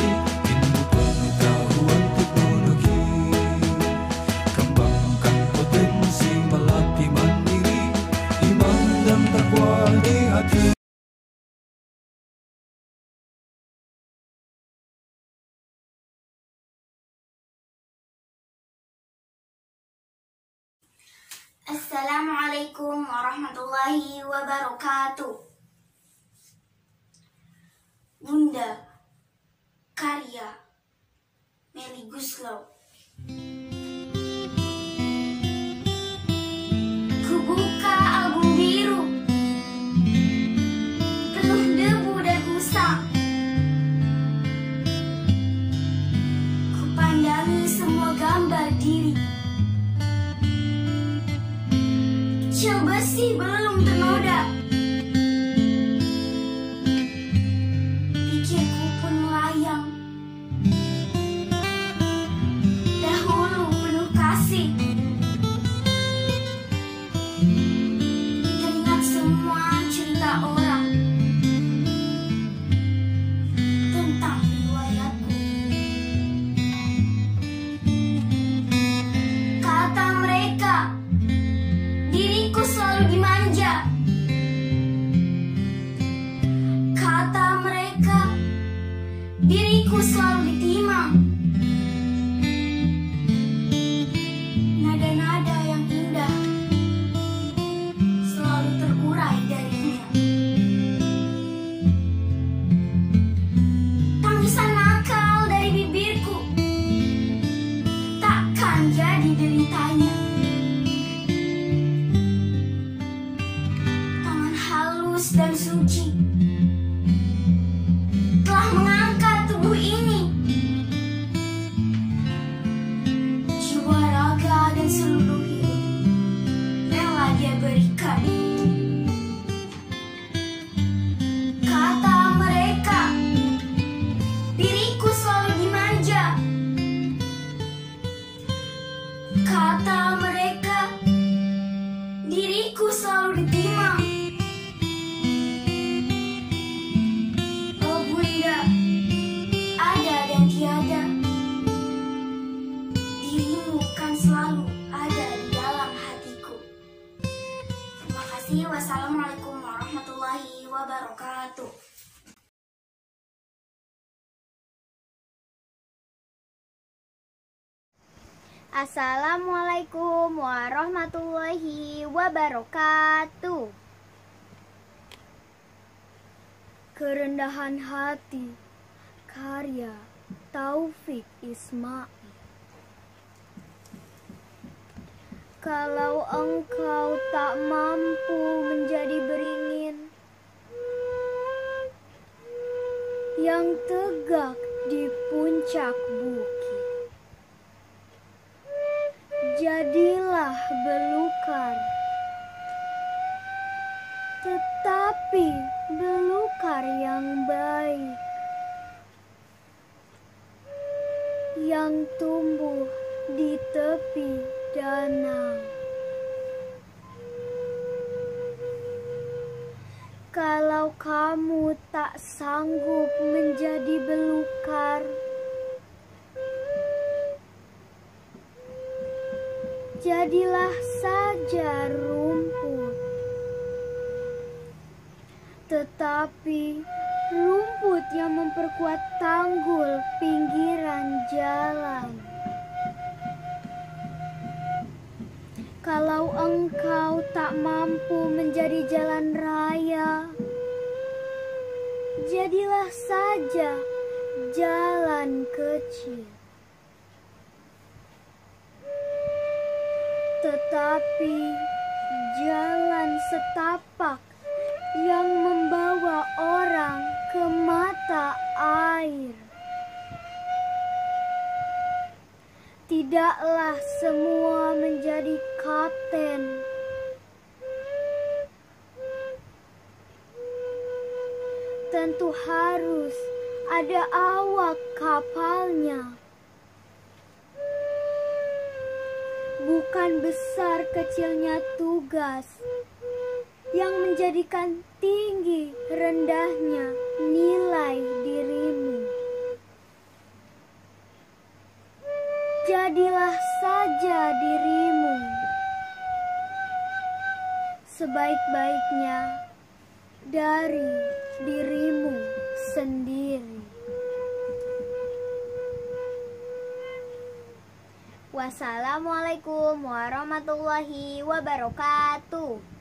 ilmu pengetahuan teknologi. Kembangkan potensi melatih mandiri, iman dan takwa di hati. Assalamualaikum warahmatullahi wabarakatuh. Bunda, karya Melly Goeslaw. Ku buka album biru penuh debu dan usang. Ku pandangi semua gambar diri. Kecil besi belum ternoda. Pikirku pun melayang. Dahulu penuh kasih. Teringat semua cerita orang tentang riwayatku. Kata mereka, diriku selalu dimanja. Kata mereka, diriku selalu ditimang. Nada-nada yang indah selalu terurai darinya. Tangisan nakal dari bibirku takkan jadi deritanya. Dan suci telah mengangkat tubuh ini. Jiwa, raga, dan seluruh hidup rela dia berikan. Kata mereka, diriku selalu dimanja. Kata mereka, diriku selalu ditimang. Selalu ada di dalam hatiku. Terima kasih. Wassalamualaikum warahmatullahi wabarakatuh. Assalamualaikum warahmatullahi wabarakatuh. Kerendahan hati, karya Taufik Ismail. Kalau engkau tak mampu menjadi beringin yang tegak di puncak bukit, jadilah belukar, tetapi belukar yang baik, yang tumbuh di tepi danau. Kalau kamu tak sanggup menjadi belukar, jadilah saja rumput. Tetapi rumput yang memperkuat tanggul pinggiran jalan. Kalau engkau tak mampu menjadi jalan raya, jadilah saja jalan kecil. Tetapi jalan setapak yang membawa orang ke mata air. Tidaklah semua menjadi kapten. Tentu harus ada awak kapalnya. Bukan besar kecilnya tugas yang menjadikan tinggi rendahnya nilai dirimu. jadilah saja dirimu sebaik-baiknya dari dirimu sendiri. Wassalamualaikum warahmatullahi wabarakatuh.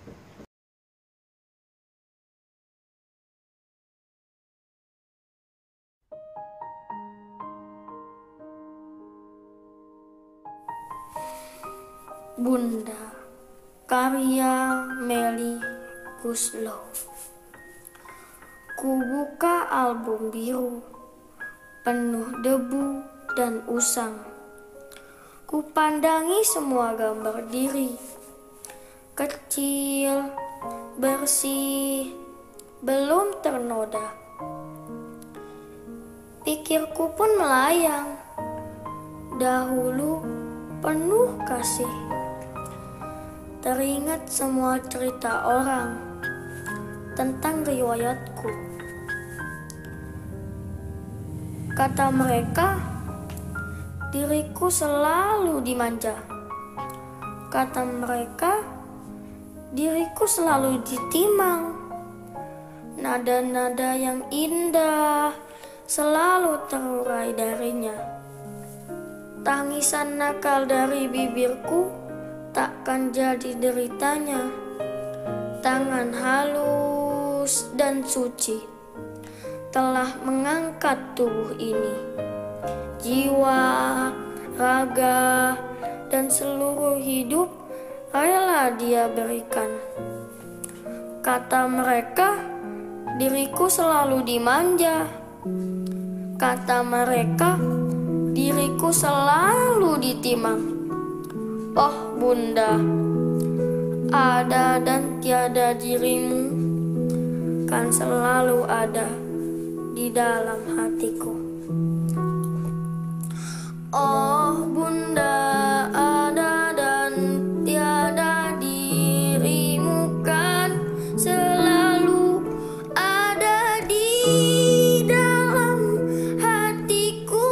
Bunda, karya Melly Goeslaw. Ku buka album biru, penuh debu dan usang. Ku pandangi semua gambar diri, kecil, bersih, belum ternoda. Pikirku pun melayang, dahulu penuh kasih. Teringat semua cerita orang tentang riwayatku. Kata mereka, diriku selalu dimanja. Kata mereka, diriku selalu ditimang. Nada-nada yang indah selalu terurai darinya. Tangisan nakal dari bibirku takkan jadi deritanya. Tangan halus dan suci telah mengangkat tubuh ini. Jiwa, raga, dan seluruh hidup rela dia berikan. Kata mereka, diriku selalu dimanja. Kata mereka, diriku selalu ditimang. Oh Bunda, ada dan tiada dirimu kan selalu ada di dalam hatiku. Oh Bunda, ada dan tiada dirimu kan selalu ada di dalam hatiku.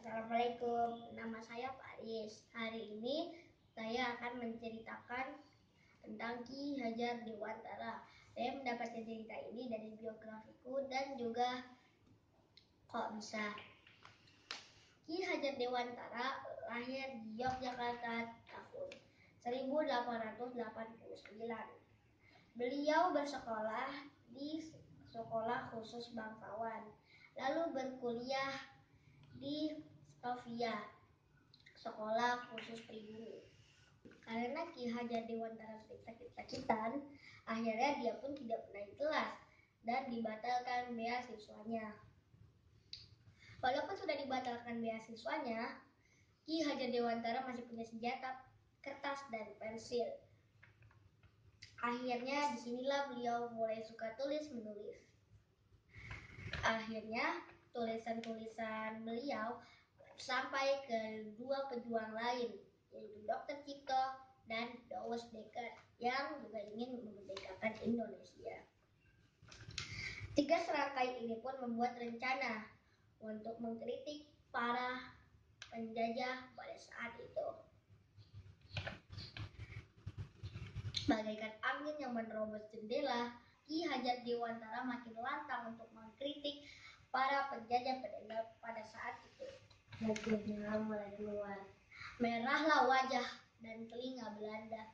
Assalamualaikum, nama saya Faris. Hari ini saya akan menceritakan tentang Ki Hajar Dewantara. Saya mendapatkan cerita ini dari biografiku dan juga kok bisa. Ki Hajar Dewantara lahir di Yogyakarta tahun 1889. Beliau bersekolah di Sekolah Khusus Bangsawan, lalu berkuliah di Stovia, Sekolah Khusus Pribumi. Karena Ki Hajar Dewantara sakit-sakitan, akhirnya dia pun tidak pernah kelas dan dibatalkan beasiswanya. Walaupun sudah dibatalkan beasiswanya, Ki Hajar Dewantara masih punya senjata, kertas dan pensil. Akhirnya disinilah beliau mulai suka tulis menulis. Akhirnya tulisan-tulisan beliau sampai ke dua pejuang lain, yaitu Dr. Cipto dan Douwe Dekker yang juga ingin memerdekakan Indonesia. Tiga serangkai ini pun membuat rencana untuk mengkritik para penjajah pada saat itu. Bagaikan angin yang menerobos jendela, Ki Hajar Dewantara makin lantang untuk mengkritik para penjajah pada saat itu. Wajahnya mulai keluar. Merahlah wajah dan telinga Belanda.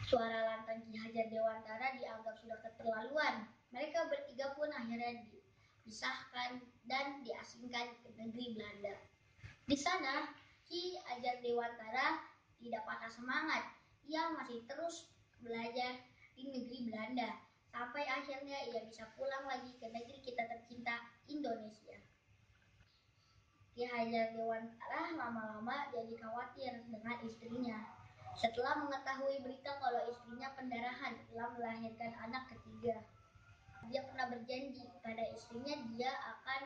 Suara lantang Ki Hajar Dewantara dianggap sudah keterlaluan. Mereka bertiga pun akhirnya dipisahkan dan diasingkan ke negeri Belanda. Di sana, Ki Hajar Dewantara tidak patah semangat. Ia masih terus belajar di negeri Belanda, sampai akhirnya ia bisa pulang lagi ke negeri kita tercinta, Indonesia. Ki Hajar Dewantara lama-lama jadi khawatir dengan istrinya. Setelah mengetahui berita kalau istrinya pendarahan setelah melahirkan anak ketiga, dia pernah berjanji pada istrinya dia akan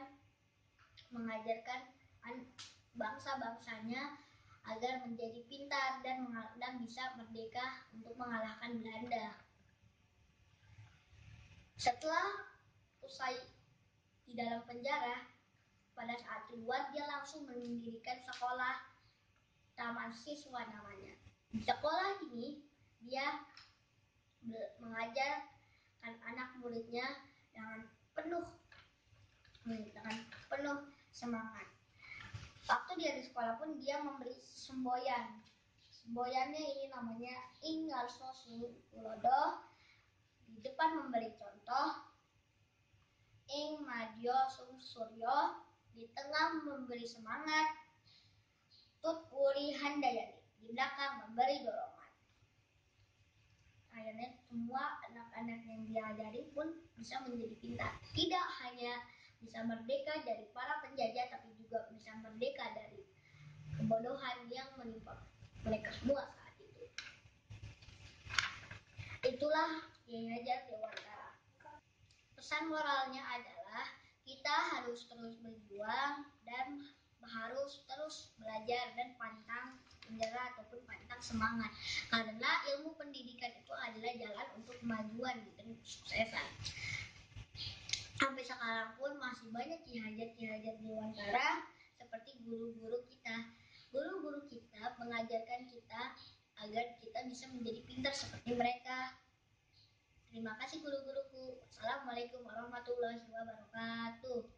mengajarkan bangsa-bangsanya agar menjadi pintar dan bisa merdeka untuk mengalahkan Belanda. Setelah usai di dalam penjara, pada saat keluar dia langsung mendirikan sekolah taman siswa namanya. Di sekolah ini dia mengajarkan anak muridnya dengan penuh semangat. Waktu dia di sekolah pun dia memberi semboyan. Semboyannya ini namanya Ing Ngarso Tulodo. Di depan memberi contoh Ing Madyo Suryo. Di tengah memberi semangat Tut Wuri Handayani. Di belakang memberi dorongan. Akhirnya semua anak-anak yang diajari pun bisa menjadi pintar. Tidak hanya bisa merdeka dari para penjajah, tapi juga bisa merdeka dari kebodohan yang menimpa mereka semua saat itu. Itulah Ki Hajar Dewantara. Pesan moralnya adalah kita harus terus berjuang dan harus terus belajar dan pantang menyerah ataupun pantang semangat, karena ilmu pendidikan itu adalah jalan untuk kemajuan dan kesuksesan. Sampai sekarang pun masih banyak Ki Hajar Dewantara seperti guru-guru kita. Guru-guru kita mengajarkan kita agar kita bisa menjadi pintar seperti mereka. Terima kasih guru-guruku. Assalamualaikum warahmatullahi wabarakatuh.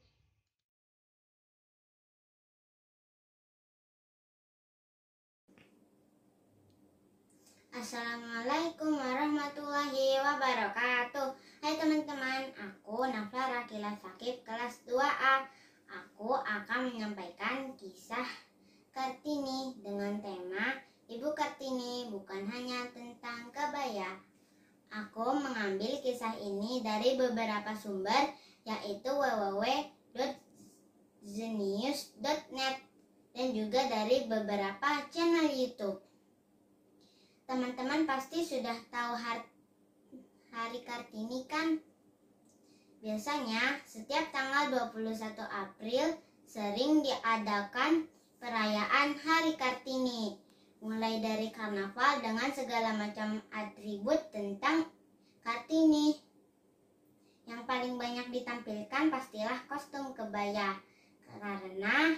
Assalamualaikum warahmatullahi wabarakatuh. Hai teman-teman, aku Nafla Rakila Sakib kelas 2A. Aku akan menyampaikan kisah Kartini dengan tema Ibu Kartini bukan hanya tentang kebaya. Aku mengambil kisah ini dari beberapa sumber, yaitu www.zenius.net dan juga dari beberapa channel YouTube. Teman-teman pasti sudah tahu Hari Kartini kan? Biasanya setiap tanggal 21 April sering diadakan perayaan Hari Kartini. Mulai dari karnaval dengan segala macam atribut tentang Kartini. Yang paling banyak ditampilkan pastilah kostum kebaya, karena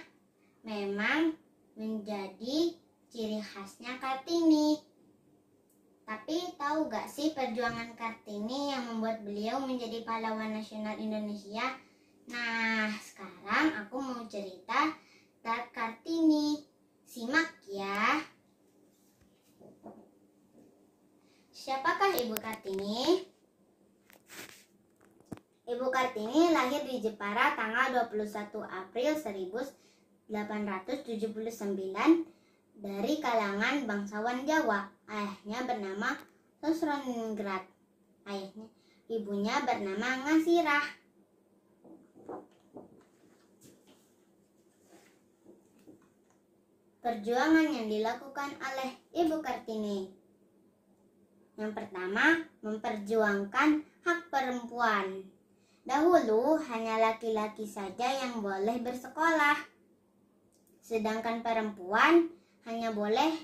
memang menjadi ciri khasnya Kartini. Tapi tahu gak sih perjuangan Kartini yang membuat beliau menjadi pahlawan nasional Indonesia? Nah, sekarang aku mau cerita tentang Kartini. Simak ya. Siapakah Ibu Kartini? Ibu Kartini lahir di Jepara tanggal 21 April 1879 dari kalangan bangsawan Jawa. Ayahnya bernama Sosroningrat. Ibunya bernama Ngasirah. Perjuangan yang dilakukan oleh Ibu Kartini. Yang pertama, memperjuangkan hak perempuan. Dahulu hanya laki-laki saja yang boleh bersekolah, sedangkan perempuan hanya boleh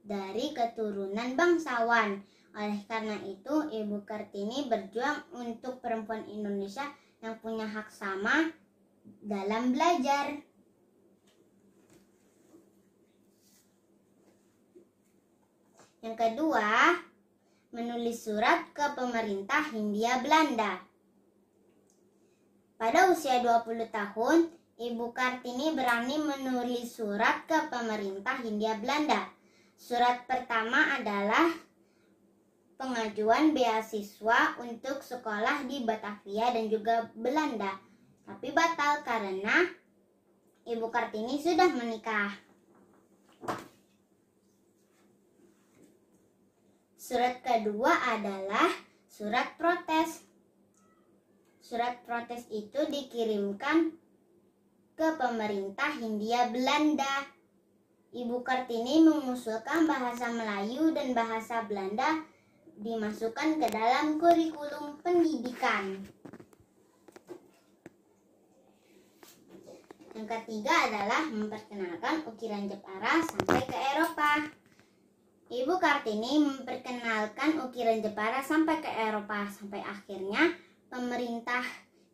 dari keturunan bangsawan. Oleh karena itu, Ibu Kartini berjuang untuk perempuan Indonesia yang punya hak sama dalam belajar. Yang kedua, menulis surat ke pemerintah Hindia Belanda. Pada usia 20 tahun, Ibu Kartini berani menulis surat ke pemerintah Hindia Belanda. Surat pertama adalah pengajuan beasiswa untuk sekolah di Batavia dan juga Belanda, tapi batal karena Ibu Kartini sudah menikah. Surat kedua adalah surat protes. Surat protes itu dikirimkan ke pemerintah Hindia Belanda. Ibu Kartini mengusulkan bahasa Melayu dan bahasa Belanda dimasukkan ke dalam kurikulum pendidikan. Yang ketiga adalah memperkenalkan ukiran Jepara sampai ke Eropa. Ibu Kartini memperkenalkan ukiran Jepara sampai ke Eropa, sampai akhirnya pemerintah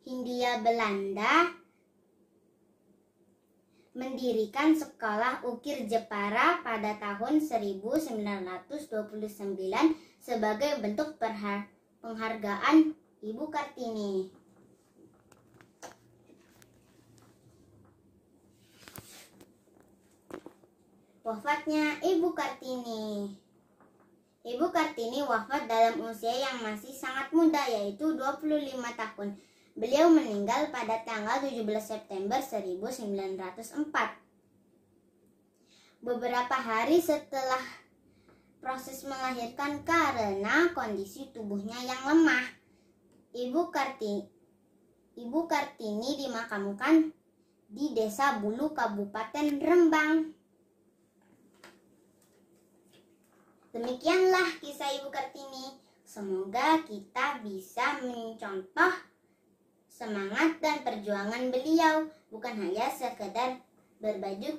Hindia Belanda mendirikan sekolah ukir Jepara pada tahun 1929 sebagai bentuk penghargaan Ibu Kartini. Wafatnya Ibu Kartini. Ibu Kartini wafat dalam usia yang masih sangat muda, yaitu 25 tahun. Beliau meninggal pada tanggal 17 September 1904. Beberapa hari setelah proses melahirkan karena kondisi tubuhnya yang lemah, Ibu Kartini dimakamkan di Desa Bulu, Kabupaten Rembang. Demikianlah kisah Ibu Kartini. Semoga kita bisa mencontoh semangat dan perjuangan beliau, bukan hanya sekedar berbaju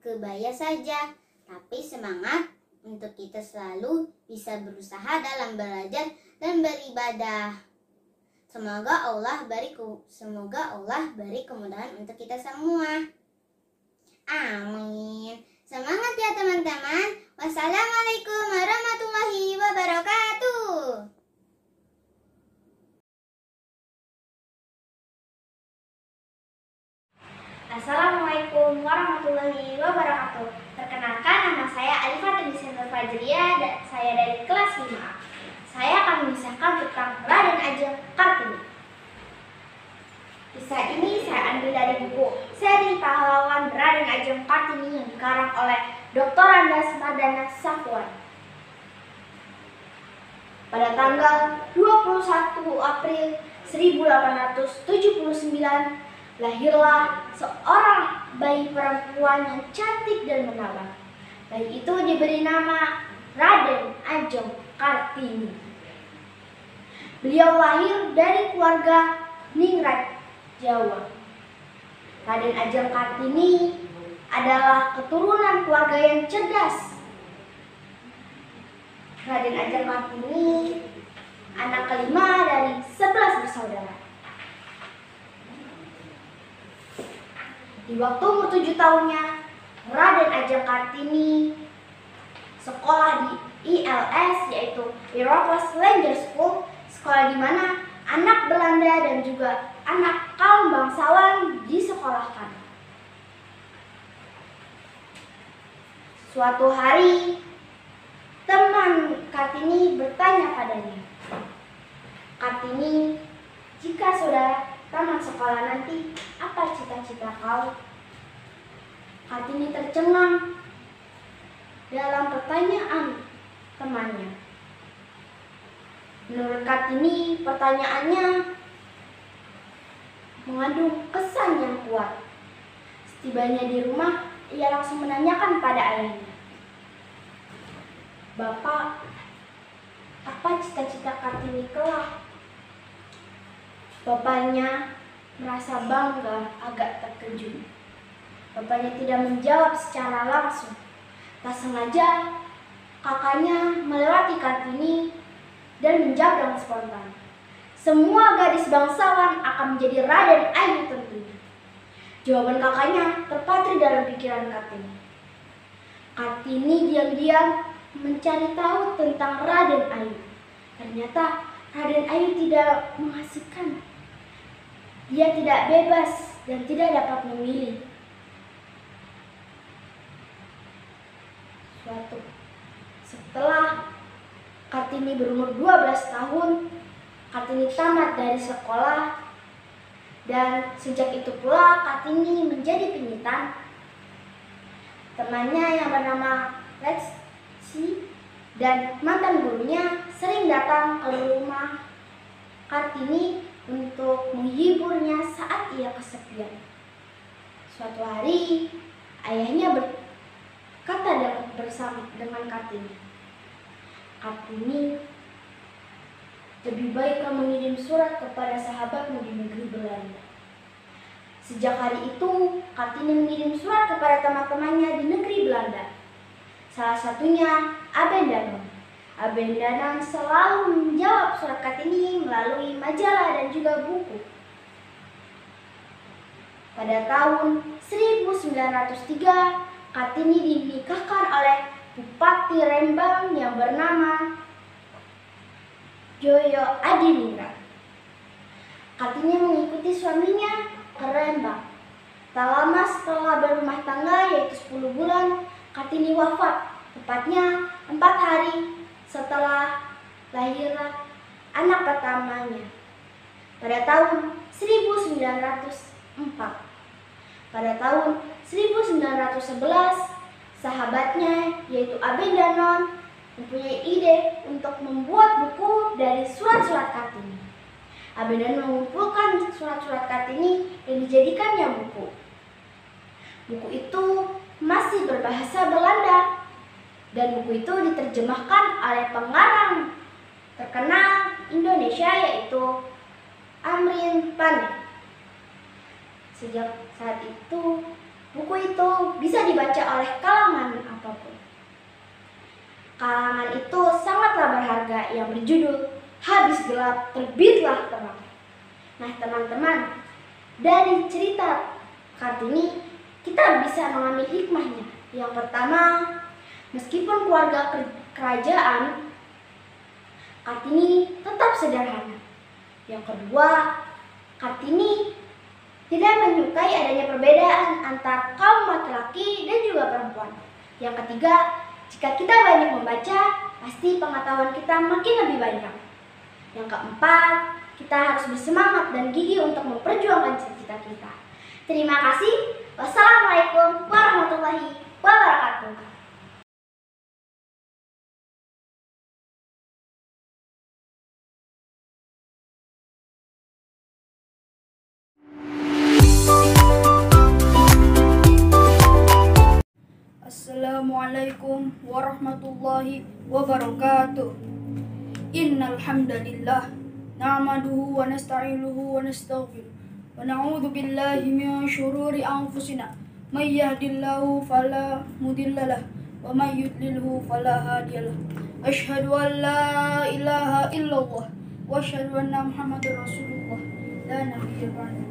kebaya saja, tapi semangat untuk kita selalu bisa berusaha dalam belajar dan beribadah. Semoga Allah beri kemudahan untuk kita semua. Amin. Semangat ya teman-teman. Wassalamualaikum warahmatullahi wabarakatuh. Assalamualaikum warahmatullahi wabarakatuh. Perkenalkan, nama saya Alifatul Desember Fajriya dan saya dari kelas 5. Saya akan mengisahkan tentang Raden Ajeng Kartini. Kisah ini saya ambil dari buku Seri Pahlawan Raden Ajeng Kartini yang dikarang oleh Dr. Andas Mardana Safwan. Pada tanggal 21 April 1879, lahirlah seorang bayi perempuan yang cantik dan menawan. Bayi itu diberi nama Raden Ajeng Kartini. Beliau lahir dari keluarga ningrat Jawa. Raden Ajeng Kartini adalah keturunan keluarga yang cerdas. Raden Ajeng Kartini anak kelima dari 11 bersaudara. Di waktu umur 7 tahunnya, Raden Ajeng Kartini sekolah di ILS, yaitu Iroquois Ranger School, sekolah di mana anak Belanda dan juga anak kaum bangsawan disekolahkan. Suatu hari, teman Kartini bertanya padanya, "Kartini, jika saudara tamat sekolah nanti, apa cita-cita kau?" Kartini tercengang dalam pertanyaan temannya. Menurut Kartini, pertanyaannya mengandung kesan yang kuat. Setibanya di rumah, ia langsung menanyakan pada ayahnya, "Bapak, apa cita-cita Kartini kelak?" Bapaknya merasa bangga, agak terkejut. Bapaknya tidak menjawab secara langsung. Tak sengaja, kakaknya melewati Kartini dan menjawab dengan spontan, "Semua gadis bangsawan akan menjadi Raden Ayu tentunya." Jawaban kakaknya terpatri dalam pikiran Kartini. Kartini diam-diam mencari tahu tentang Raden Ayu. Ternyata Raden Ayu tidak mengasihkan. Dia tidak bebas dan tidak dapat memilih. Setelah Kartini berumur 12 tahun, Kartini tamat dari sekolah, dan sejak itu pula Kartini menjadi pingitan. Temannya yang bernama Lexi dan mantan gurunya sering datang ke rumah Kartini untuk menghiburnya saat ia kesepian. Suatu hari, ayahnya berkata bersama dengan Kartini, "Kartini, lebih baik kamu mengirim surat kepada sahabatmu di negeri Belanda." Sejak hari itu, Kartini mengirim surat kepada teman-temannya di negeri Belanda. Salah satunya Abendanon. Abendanon selalu menjawab surat Kartini melalui majalah dan juga buku. Pada tahun 1903, Kartini dinikahkan oleh Bupati Rembang yang bernama Joyo Adiningrat. Kartini mengikuti suaminya ke Rembang. Tak lama setelah berumah tangga, yaitu 10 bulan, Kartini wafat, tepatnya 4 hari setelah lahir anak pertamanya pada tahun 1904. Pada tahun 1911, sahabatnya yaitu Abendanon mempunyai ide untuk membuat buku dari surat-surat Kartini. Abendanon mengumpulkan surat-surat Kartini dan dijadikannya buku. Buku itu masih berbahasa Belanda dan buku itu diterjemahkan oleh pengarang terkenal Indonesia yaitu Amrin Pane. Sejak saat itu, buku itu bisa dibaca oleh kalangan apapun. Kalangan itu sangatlah berharga yang berjudul "Habis gelap, terbitlah terang". Nah teman-teman, dari cerita Kartini kita bisa mengambil hikmahnya. Yang pertama, meskipun keluarga kerajaan, Kartini tetap sederhana. Yang kedua, Kartini tidak menyukai adanya perbedaan antara kaum laki-laki dan juga perempuan. Yang ketiga, jika kita banyak membaca, pasti pengetahuan kita makin lebih banyak. Yang keempat, kita harus bersemangat dan gigih untuk memperjuangkan cita-cita kita. Terima kasih. Wassalamualaikum warahmatullahi wabarakatuh. Assalamualaikum warahmatullahi wabarakatuh. Innal hamdalillah na'maduhu wa nasta'inuhu wa nastaghfiruh wa na'udzu billahi min shururi anfusina may yahdihillahu fala mudhillalah wa may yudlilhu fala hadiyalah. Asyhadu an la ilaha illallah wa asyhadu anna Muhammadar Rasulullah la nabiyya ba'da.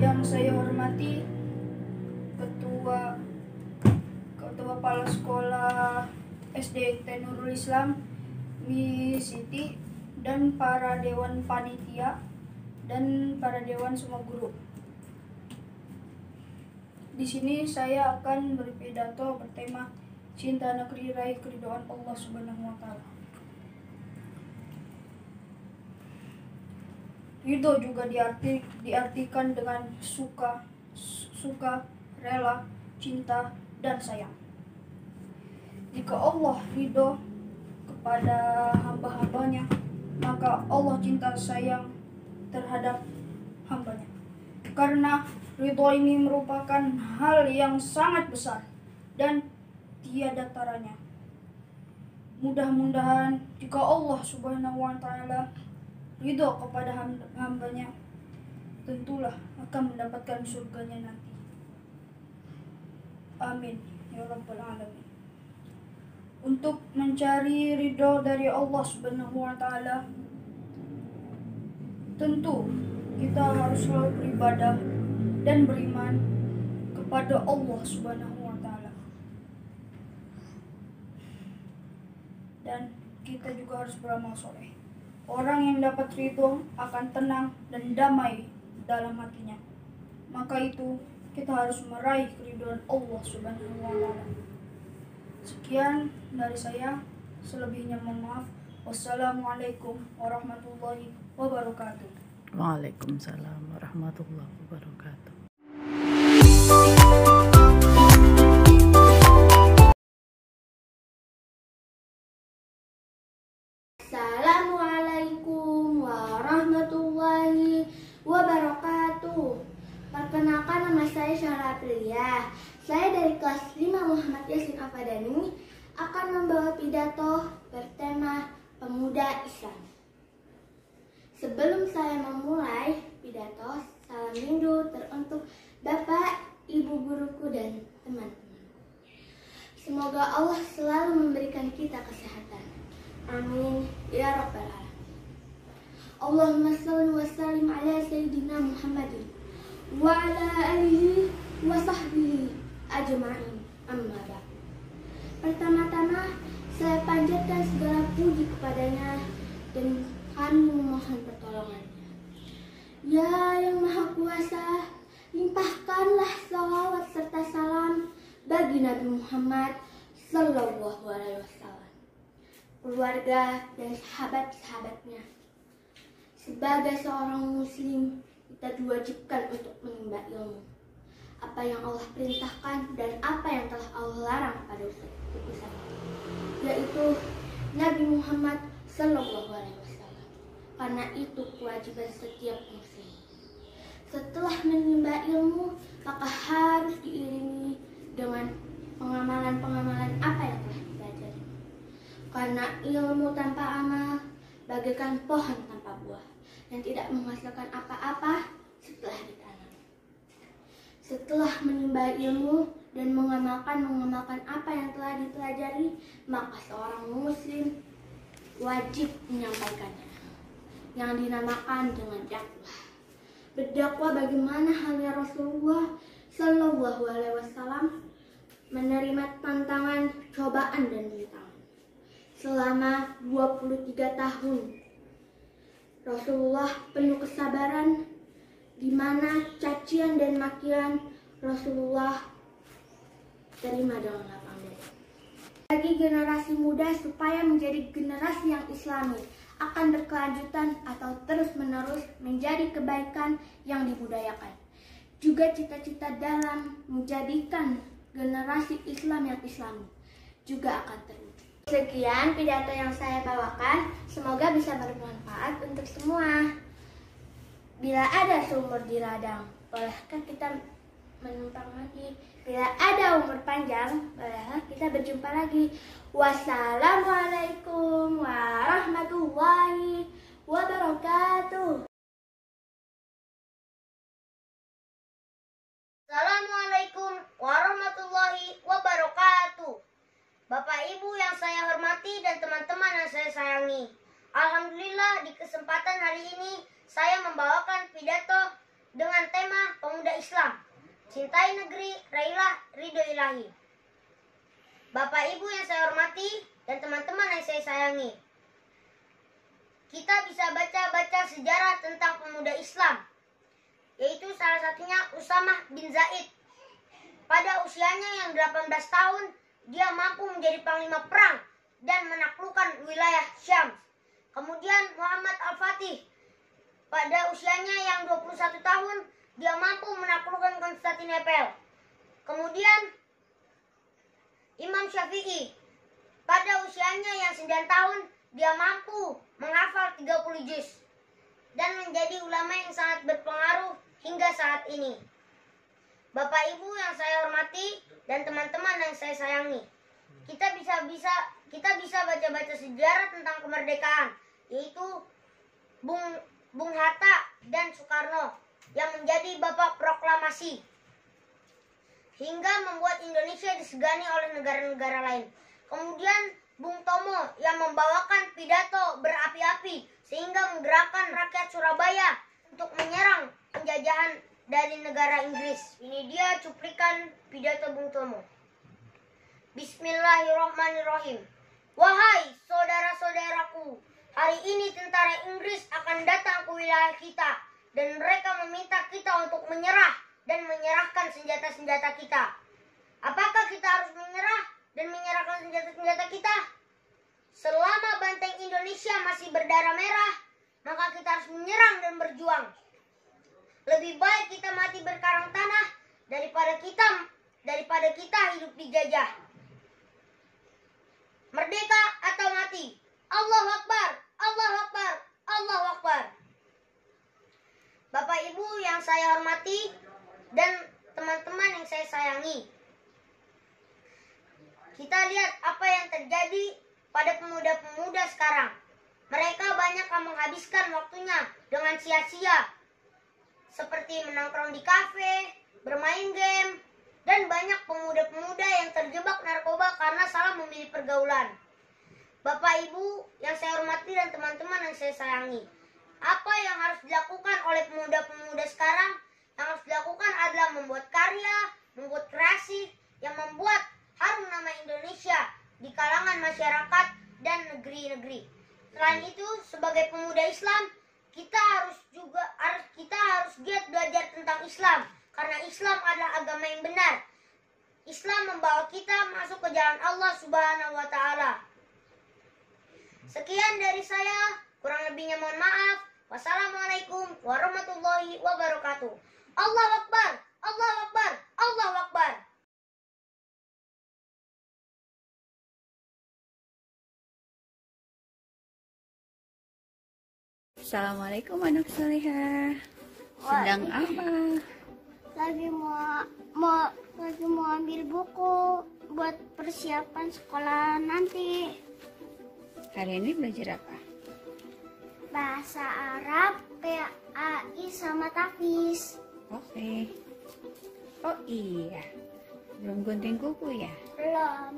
Yang saya hormati Ketua Kepala Sekolah SD Nurul Islam Miss Siti dan para dewan panitia dan para dewan semua guru. Di sini saya akan berpidato bertema Cinta Negeri Raih Keridhaan Allah Subhanahu wa taala. Ridho juga diartikan dengan suka, rela, cinta, dan sayang. Jika Allah ridho kepada hamba-hambanya, maka Allah cinta sayang terhadap hambanya. Karena ridho ini merupakan hal yang sangat besar dan tiada taranya. Mudah-mudahan jika Allah Subhanahu wa taala ridho kepada hambanya, tentulah akan mendapatkan surganya nanti. Amin ya rabbal alamin. Untuk mencari ridho dari Allah Subhanahu wa taala, tentu kita harus selalu beribadah dan beriman kepada Allah Subhanahu wa taala. Dan kita juga harus beramal soleh. Orang yang dapat ridho akan tenang dan damai dalam hatinya. Maka itu kita harus meraih keridhaan Allah Subhanahu wa taala. Sekian dari saya, selebihnya mohon maaf. Wassalamualaikum warahmatullahi wabarakatuh. Waalaikumsalam warahmatullahi wabarakatuh. Assalamualaikum warahmatullahi wabarakatuh. Perkenalkan, nama saya Syahra Aprilia. Saya dari kelas 5 Muhammad Yasin Afadani akan membawa pidato bertema Pemuda Islam. Sebelum saya memulai pidato, salam rindu teruntuk Bapak, Ibu guruku dan teman-teman. Semoga Allah selalu memberikan kita kesehatan. Amin ya rabbal alamin. Allahumma shalli wa sallim ala sayyidina Muhammadin wa ala alihi wa sahbihi ajma'in. Amma ba'd. Pertama-tama saya panjatkan segala puji kepadanya dan kami memohon pertolongannya. Ya yang Maha Kuasa, limpahkanlah salawat serta salam bagi Nabi Muhammad Sallallahu Alaihi Wasallam, keluarga dan sahabat-sahabatnya. Sebagai seorang muslim, kita diwajibkan untuk menimba ilmu, apa yang Allah perintahkan dan apa yang telah Allah larang pada utusan, yaitu Nabi Muhammad Sallallahu Alaihi Wasallam. Karena itu kewajiban setiap muslim. Setelah menimba ilmu, maka harus diiringi dengan pengamalan-pengamalan apa yang telah dipelajari. Karena ilmu tanpa amal bagaikan pohon tanpa buah yang tidak menghasilkan apa-apa setelah ditanam. Setelah menimba ilmu dan mengamalkan apa yang telah dipelajari, maka seorang muslim wajib menyampaikannya, yang dinamakan dengan dakwah. Berdakwah bagaimana halnya Rasulullah Sallallahu Alaihi Wasallam menerima tantangan, cobaan dan rintangan selama 23 tahun. Rasulullah penuh kesabaran, di mana cacian dan makian Rasulullah terima dengan lapang dada. Bagi generasi muda supaya menjadi generasi yang islami, akan berkelanjutan atau terus-menerus menjadi kebaikan yang dibudayakan. Juga cita-cita dalam menjadikan generasi Islam yang islami juga akan terwujud. Sekian pidato yang saya bawakan, semoga bisa bermanfaat untuk semua. Bila ada sumur di ladang, bolehkah kita menumpang lagi? Bila ada umur panjang, bolehkah kita berjumpa lagi? Wassalamualaikum warahmatullahi wabarakatuh. Assalamualaikum warahmatullahi wabarakatuh. Bapak Ibu yang saya hormati dan teman-teman yang saya sayangi, alhamdulillah di kesempatan hari ini saya membawakan pidato dengan tema Pemuda Islam. Cintai negeri, raihlah ridho ilahi. Bapak Ibu yang saya hormati dan teman-teman yang saya sayangi, kita bisa baca-baca sejarah tentang pemuda Islam, yaitu salah satunya Usamah bin Zaid. Pada usianya yang 18 tahun, dia mampu menjadi panglima perang dan menaklukkan wilayah Syam. Kemudian Muhammad Al-Fatih, pada usianya yang 21 tahun, dia mampu menaklukkan Konstantinopel. Kemudian Imam Syafi'i, pada usianya yang 9 tahun, dia mampu menghafal 30 juz dan menjadi ulama yang sangat berpengaruh hingga saat ini. Bapak Ibu yang saya hormati dan teman-teman yang saya sayangi, kita bisa baca-baca sejarah tentang kemerdekaan, yaitu Bung Hatta dan Soekarno yang menjadi bapak proklamasi, hingga membuat Indonesia disegani oleh negara-negara lain. Kemudian Bung Tomo yang membawakan pidato berapi-api sehingga menggerakkan rakyat Surabaya untuk menyerang penjajahan dari negara Inggris. Ini dia cuplikan pidato Bung Tomo. Bismillahirrahmanirrahim. Wahai saudara-saudaraku, hari ini tentara Inggris akan datang ke wilayah kita dan mereka meminta kita untuk menyerah dan menyerahkan senjata-senjata kita. Apakah kita harus menyerah dan menyerahkan senjata-senjata kita? Selama banteng Indonesia masih berdarah merah, maka kita harus menyerang dan berjuang. Lebih baik kita mati berkarang tanah daripada kita hidup dijajah. Merdeka atau mati. Allahu Akbar, pemuda-pemuda sekarang. Mereka banyak yang menghabiskan waktunya dengan sia-sia, seperti menongkrong di kafe, bermain game, dan banyak pemuda-pemuda yang terjebak narkoba karena salah memilih pergaulan. Bapak Ibu yang saya hormati dan teman-teman yang saya sayangi, apa yang harus dilakukan oleh pemuda-pemuda sekarang? Yang harus dilakukan adalah membuat karya, membuat kreasi yang membuat harum nama Indonesia di kalangan masyarakat dan negeri-negeri. Selain itu, sebagai pemuda Islam, kita harus giat belajar tentang Islam, karena Islam adalah agama yang benar. Islam membawa kita masuk ke jalan Allah Subhanahu wa Ta'ala. Sekian dari saya, kurang lebihnya mohon maaf. Wassalamualaikum warahmatullahi wabarakatuh. Allahu Akbar, Allahu Akbar, Allahu Akbar. Assalamualaikum anak solehah. Sedang apa? Lagi mau ambil buku buat persiapan sekolah nanti. Hari ini belajar apa? Bahasa Arab, PAI sama Tafis. Oke. Oh iya, belum gunting kuku ya? Belum.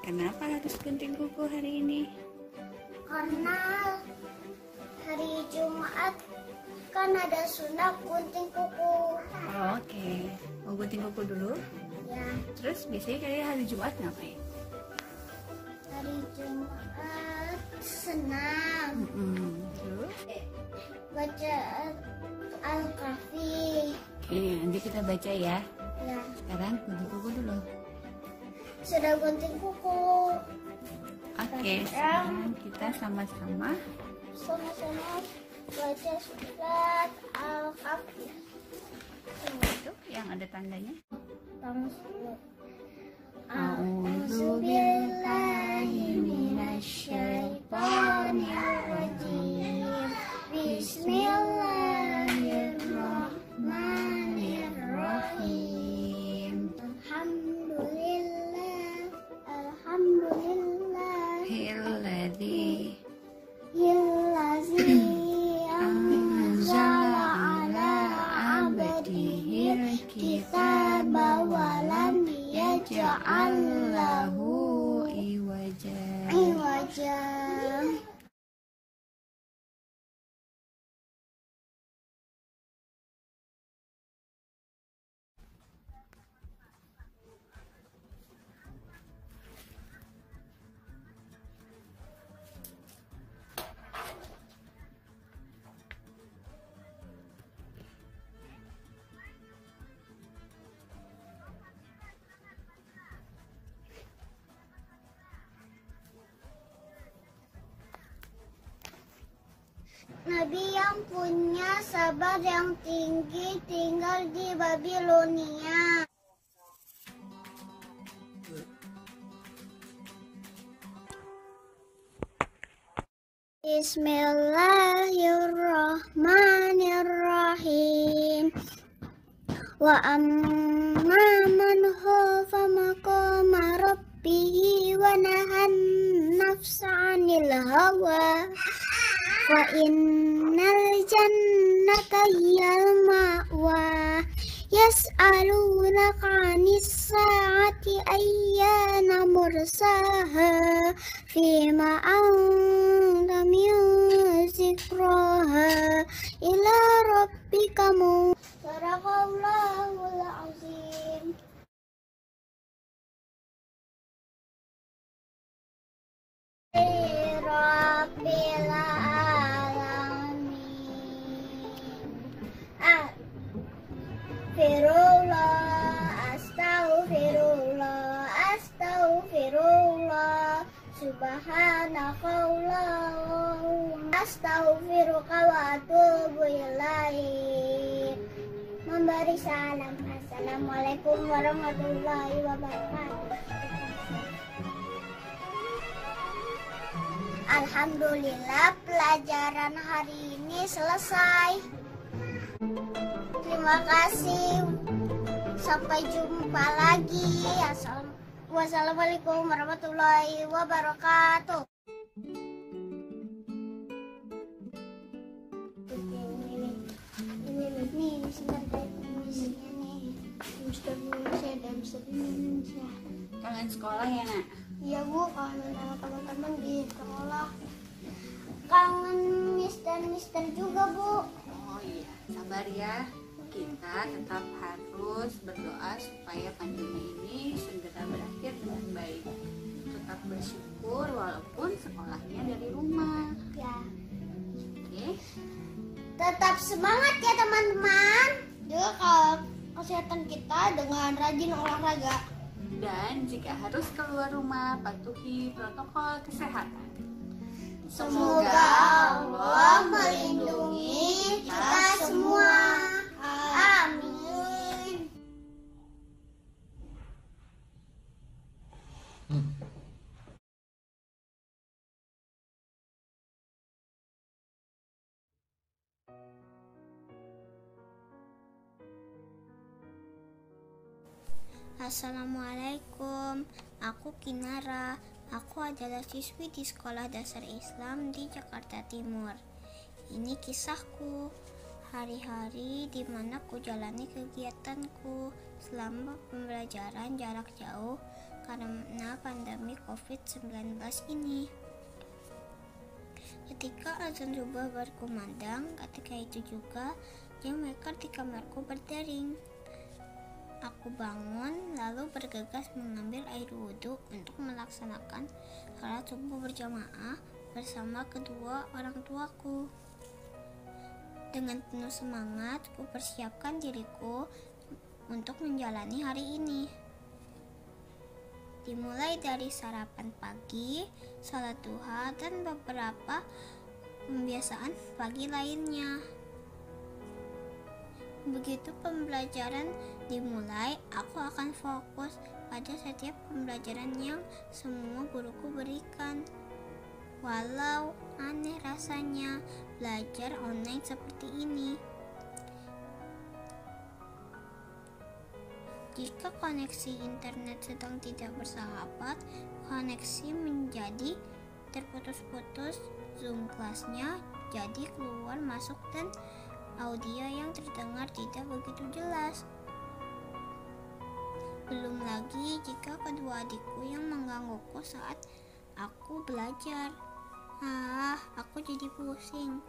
Kenapa harus gunting kuku hari ini? Karena hari Jumat kan ada sunat gunting kuku. Oke. Mau gunting kuku dulu? Ya, Terus biasanya kalian hari Jumat ngapain? hari Jumat senam, Terus? baca Al-Kahfi. Oke, nanti kita baca ya. Ya, Sekarang gunting kuku dulu. sudah gunting kuku. Oke, sekarang kita sama-sama Sama-sama baca surat Al-Kahfi. itu yang ada tandanya. A'udzu billahi minasyaitonir rajim. Bismillahirrahmanirrahim. Alhamdulillah. Hilladzi Illazi anzala ala abdihil kitaba wa lam yaj'al lahu iwaja. Nabi yang punya sabar yang tinggi tinggal di Babilonia. Bismillahirrahmanirrahim. Wa amma man khafa maqama rabbih wa nahan nafsa 'anil hawa wa innal jannata hiyal ma'wa. Yas'alunaka 'anis sa'ati ayyana mursaha fima anta min zikraha ila rabbika Sadaqallahul azim. Rabbil alamin. Astaghfirullah, subhanakallahumma astaghfiruka wa atubu ilaik. Memberi salam. Assalamualaikum warahmatullahi wabarakatuh. Alhamdulillah, pelajaran hari ini selesai. Terima kasih. Sampai jumpa lagi. Assalamualaikum Wassalamualaikum warahmatullahi wabarakatuh. Ini sebentar tulisnya nih. Ustaz Indonesia dan Ustaz Indonesia. Kangen sekolah ya, Nak? Iya Bu, kangen sama teman-teman di sekolah. Kangen Miss dan Mister juga Bu. Oh iya, sabar ya. Kita tetap harus berdoa supaya pandemi ini segera berakhir dengan baik. Tetap bersyukur walaupun sekolahnya dari rumah. Ya. Oke? Tetap semangat ya teman-teman. Juga kalau kesehatan kita dengan rajin olahraga. Dan jika harus keluar rumah, patuhi protokol kesehatan. Semoga Allah melindungi kita semua. Amin. Assalamualaikum, aku Kinara. Aku adalah siswi di Sekolah Dasar Islam di Jakarta Timur. Ini kisahku, hari-hari di mana ku jalani kegiatanku selama pembelajaran jarak jauh karena pandemi COVID-19 ini. Ketika azan subuh berkumandang, ketika itu juga jam maker di kamarku berdering. Aku bangun lalu bergegas mengambil air wudhu untuk melaksanakan salat subuh berjamaah bersama kedua orang tuaku. Dengan penuh semangat, ku persiapkan diriku untuk menjalani hari ini. Dimulai dari sarapan pagi, salat duha, dan beberapa pembiasaan pagi lainnya. Begitu pembelajaran dimulai, aku akan fokus pada setiap pembelajaran yang semua guruku berikan. Walau aneh rasanya belajar online seperti ini. Jika koneksi internet sedang tidak bersahabat, koneksi menjadi terputus-putus, Zoom kelasnya jadi keluar masuk dan audio yang terdengar tidak begitu jelas. Belum lagi jika kedua adikku yang menggangguku saat aku belajar. Aku jadi pusing.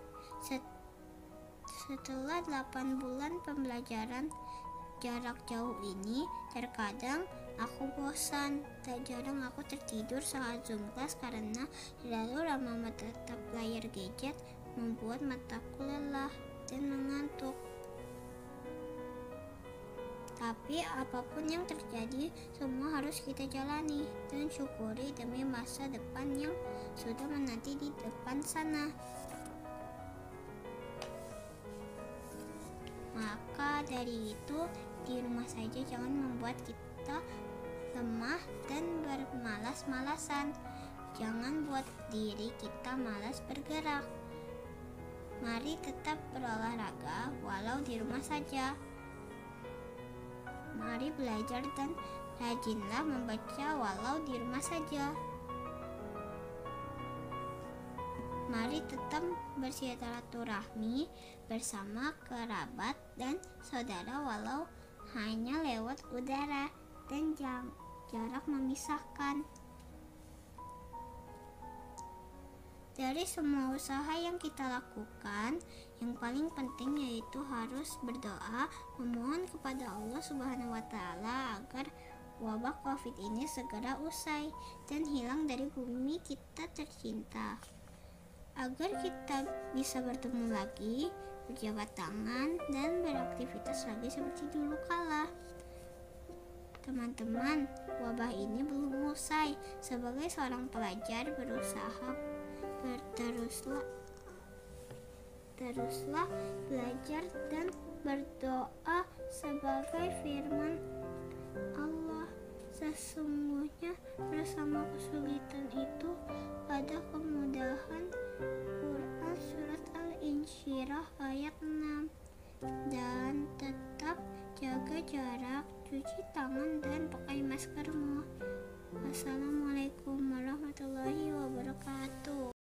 Setelah 8 bulan pembelajaran jarak jauh ini, terkadang aku bosan. Tak jarang aku tertidur saat Zoom kelas karena terlalu lama menatap layar gadget membuat mataku lelah dan mengantuk. Tapi apapun yang terjadi, semua harus kita jalani dan syukuri demi masa depan yang sudah menanti di depan sana. Maka dari itu, di rumah saja jangan membuat kita lemah dan bermalas-malasan. Jangan buat diri kita malas bergerak. Mari tetap berolahraga walau di rumah saja. Mari belajar dan rajinlah membaca walau di rumah saja. Mari tetap bersilaturahmi bersama kerabat dan saudara walau hanya lewat udara dan jarak memisahkan. Dari semua usaha yang kita lakukan, yang paling penting yaitu harus berdoa, memohon kepada Allah Subhanahu wa Ta'ala agar wabah COVID ini segera usai dan hilang dari bumi kita tercinta. Agar kita bisa bertemu lagi, berjabat tangan, dan beraktivitas lagi seperti dulu kala. Teman-teman, wabah ini belum usai. Sebagai seorang pelajar berusaha teruslah belajar dan berdoa sebagai firman Allah. Sesungguhnya bersama kesulitan itu ada kemudahan. Quran Surat Al-Insyirah ayat 6. Dan tetap jaga jarak, cuci tangan dan pakai maskermu. Wassalamualaikum warahmatullahi wabarakatuh.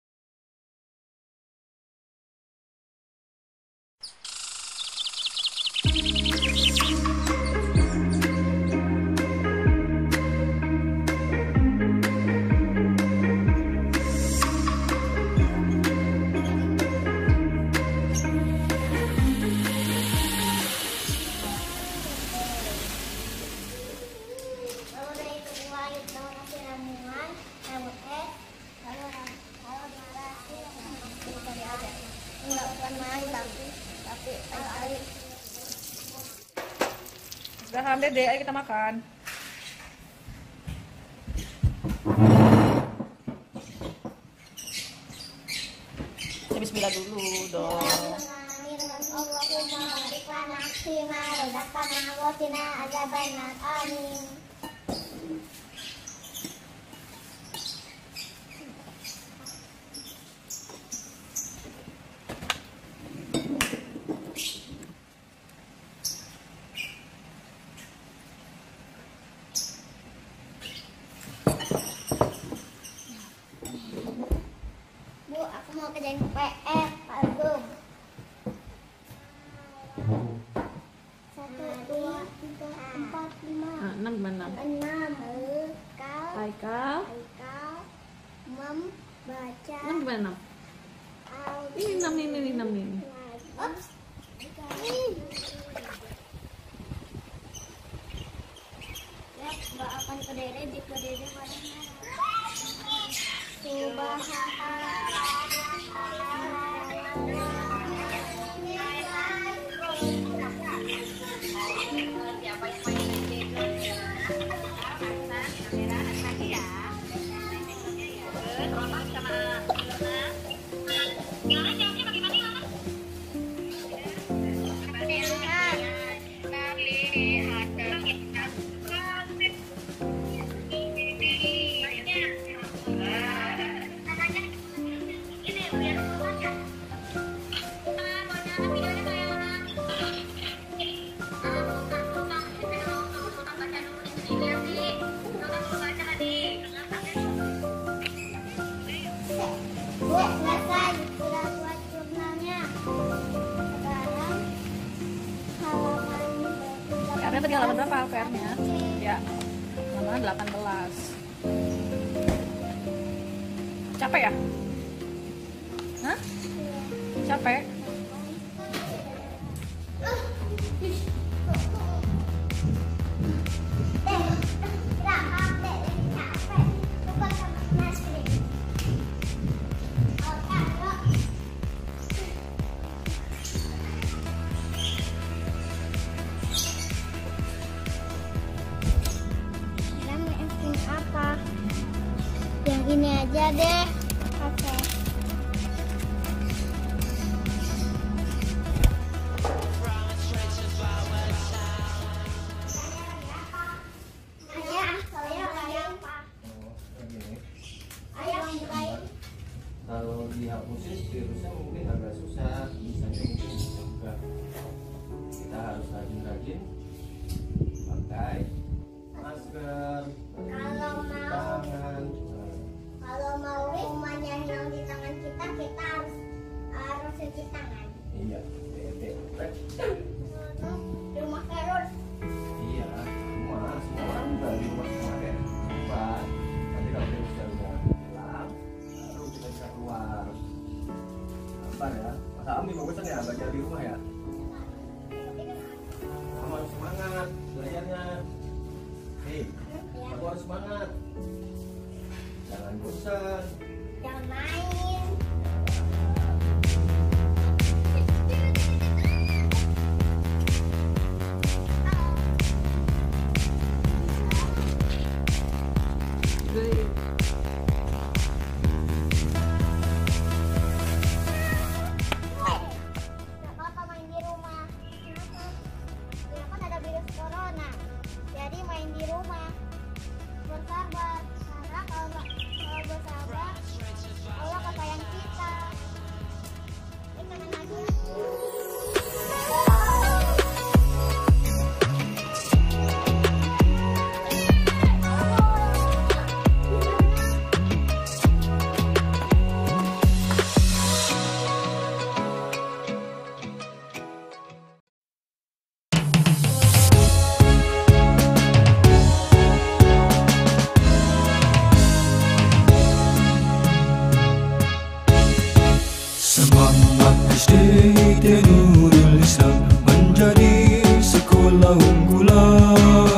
Udah Dede, ayo kita makan. Kita bismillah dulu dong. Allahumma barik lana fima razaqtana wa qina adzabannar. Amin. Bu, aku mau kerjain PR, Pak Gum. 1, 2, 3, 4, 5. 6 gimana? 6. Haikal. Membaca. 6 gimana? Ini 6 ini 6 ini. Ups. Ya, doakan ke Dede jika Dede marah-marah. Bu, selesai. Sudah buat jurnalnya. Sekarang halaman PR-nya tadi halaman berapa PR-nya? Ya, halaman 18. Capek ya? Hah? Capek? apa? Yang ini aja deh. Oke. Kalau dihapusin virusnya mungkin agak susah, misalnya mungkin juga kita harus rajin-rajin pakai masker, tangan. Kalau mau kumannya hilang di tangan kita, kita harus cuci tangan. Iya, Di rumah terus. iya, semua orang juga di rumah kemarin. Coba nanti kalau virusnya udah hilang, baru kita bisa keluar. Apa ya? Masa Ami mau pesan ya, belajar di rumah ya. Kamu harus semangat belajarnya. Hei, kamu harus semangat. Jangan bosan. Jangan main. Bersabar, karena kalau bersabar Allah akan sayang PT Nurul Islam menjadi sekolah unggulan.